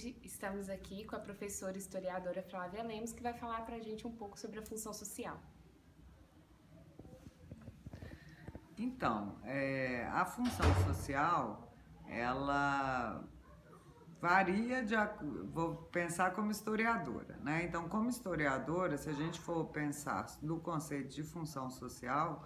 Hoje estamos aqui com a professora historiadora Flávia Lemos, que vai falar para a gente um pouco sobre a função social. Então, a função social, ela varia vou pensar como historiadora, né? Então, como historiadora, se a gente for pensar no conceito de função social,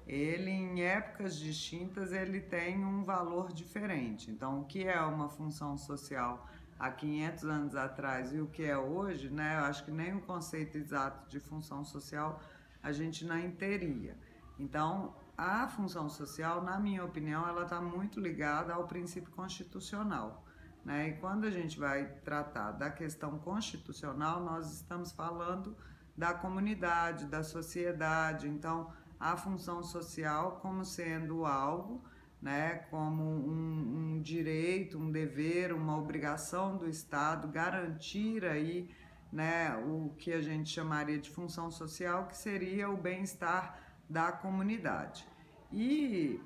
ele em épocas distintas ele tem um valor diferente. Então, o que é uma função social há 500 anos atrás e o que é hoje, né? Eu acho que nem o conceito exato de função social a gente não teria. Então, a função social, na minha opinião, ela está muito ligada ao princípio constitucional, né? E quando a gente vai tratar da questão constitucional, nós estamos falando da comunidade, da sociedade. Então, a função social como sendo algo, né, como um direito, um dever, uma obrigação do Estado garantir aí, né, o que a gente chamaria de função social, que seria o bem-estar da comunidade. E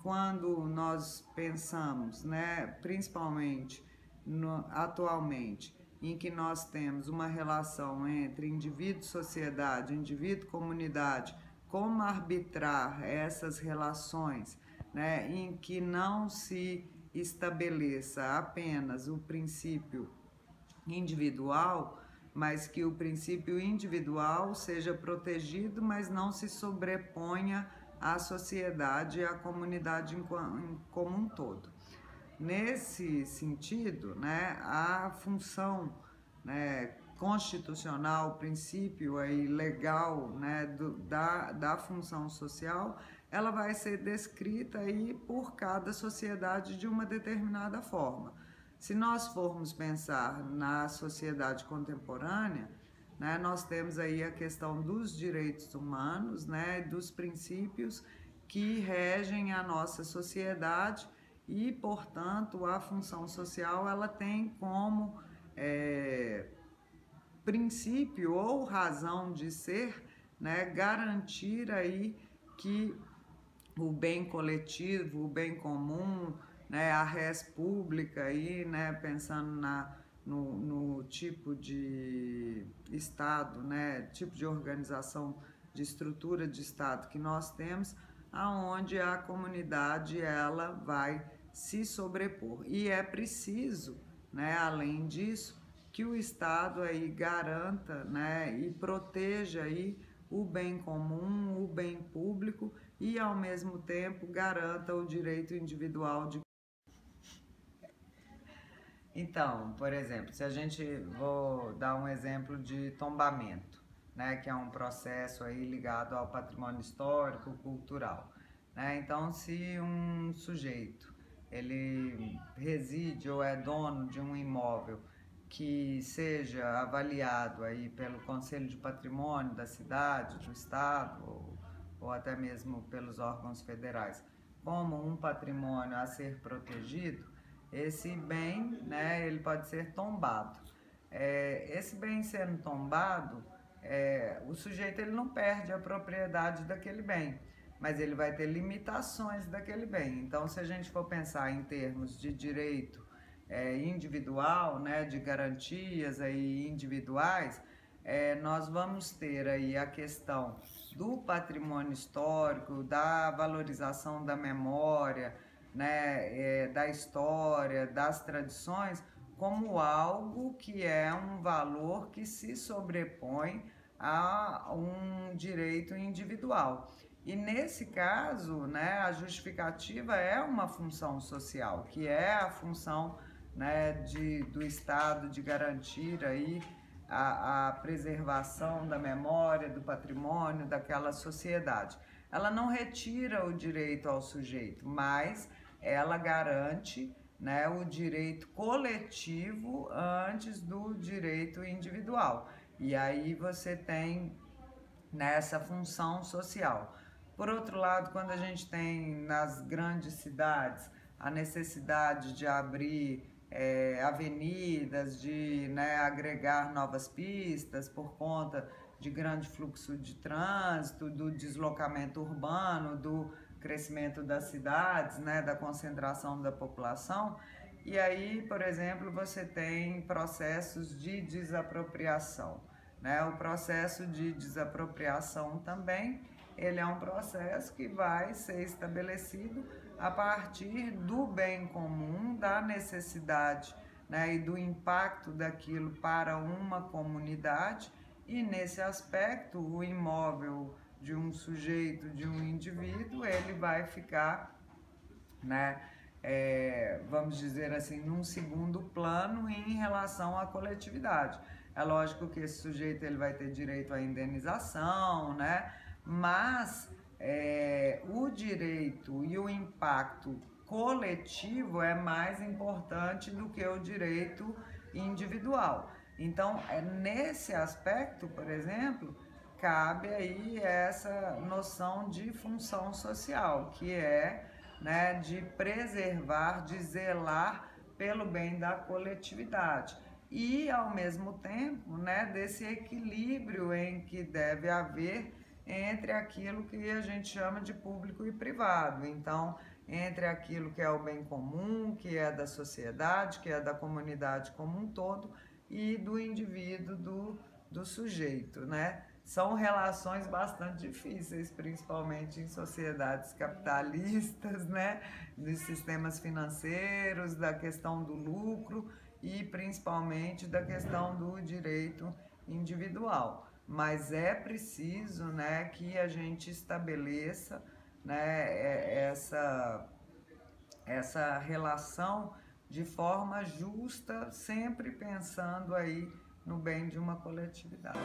quando nós pensamos, né, principalmente atualmente, em que nós temos uma relação entre indivíduo e sociedade, indivíduo e comunidade, como arbitrar essas relações, né, em que não se estabeleça apenas o princípio individual, mas que o princípio individual seja protegido, mas não se sobreponha à sociedade e à comunidade como um todo. Nesse sentido, né, a função, né, constitucional, o princípio aí legal, né, da função social, ela vai ser descrita aí por cada sociedade de uma determinada forma. Se nós formos pensar na sociedade contemporânea, né, nós temos aí a questão dos direitos humanos, né, dos princípios que regem a nossa sociedade e, portanto, a função social ela tem como princípio ou razão de ser, né, garantir aí que o bem coletivo, o bem comum, né, a res pública aí, né, pensando no tipo de Estado, né, tipo de organização, de estrutura de Estado que nós temos, aonde a comunidade ela vai se sobrepor. E é preciso, né, além disso, que o Estado aí garanta, né, e proteja aí o bem comum, o bem público e ao mesmo tempo garanta o direito individual de. Então, por exemplo, se a gente vou dar um exemplo de tombamento, né, que é um processo aí ligado ao patrimônio histórico, cultural, né? Então, se um sujeito ele reside ou é dono de um imóvel que seja avaliado aí pelo Conselho de Patrimônio da cidade, do estado ou até mesmo pelos órgãos federais como um patrimônio a ser protegido, esse bem, né, ele pode ser tombado. Esse bem sendo tombado, o sujeito ele não perde a propriedade daquele bem, mas ele vai ter limitações daquele bem. Então, se a gente for pensar em termos de direito individual, né, de garantias aí individuais, nós vamos ter aí a questão do patrimônio histórico, da valorização da memória, né, da história, das tradições, como algo que é um valor que se sobrepõe a um direito individual. E nesse caso, né, a justificativa é uma função social, que é a função, né, do Estado de garantir aí a preservação da memória, do patrimônio daquela sociedade. Ela não retira o direito ao sujeito, mas ela garante, né, o direito coletivo antes do direito individual. E aí você tem nessa função social. Por outro lado, quando a gente tem nas grandes cidades a necessidade de abrir avenidas, de, né, agregar novas pistas por conta de grande fluxo de trânsito, do deslocamento urbano, do crescimento das cidades, né, da concentração da população, E aí, por exemplo, você tem processos de desapropriação, né? O processo de desapropriação também, ele é um processo que vai ser estabelecido a partir do bem comum, da necessidade, né, e do impacto daquilo para uma comunidade, e nesse aspecto o imóvel de um sujeito, de um indivíduo, ele vai ficar, né, vamos dizer assim, num segundo plano em relação à coletividade. É lógico que esse sujeito ele vai ter direito à indenização, né, mas o direito e o impacto coletivo é mais importante do que o direito individual. Então, nesse aspecto, por exemplo, cabe aí essa noção de função social, que é, né, de preservar, de zelar pelo bem da coletividade. E, ao mesmo tempo, né, desse equilíbrio em que deve haver entre aquilo que a gente chama de público e privado. Então, entre aquilo que é o bem comum, que é da sociedade, que é da comunidade como um todo, e do indivíduo, do sujeito, né? São relações bastante difíceis, principalmente em sociedades capitalistas, né? Dos sistemas financeiros, da questão do lucro e principalmente da questão do direito individual. Mas é preciso, né, que a gente estabeleça, né, essa relação de forma justa, sempre pensando aí no bem de uma coletividade.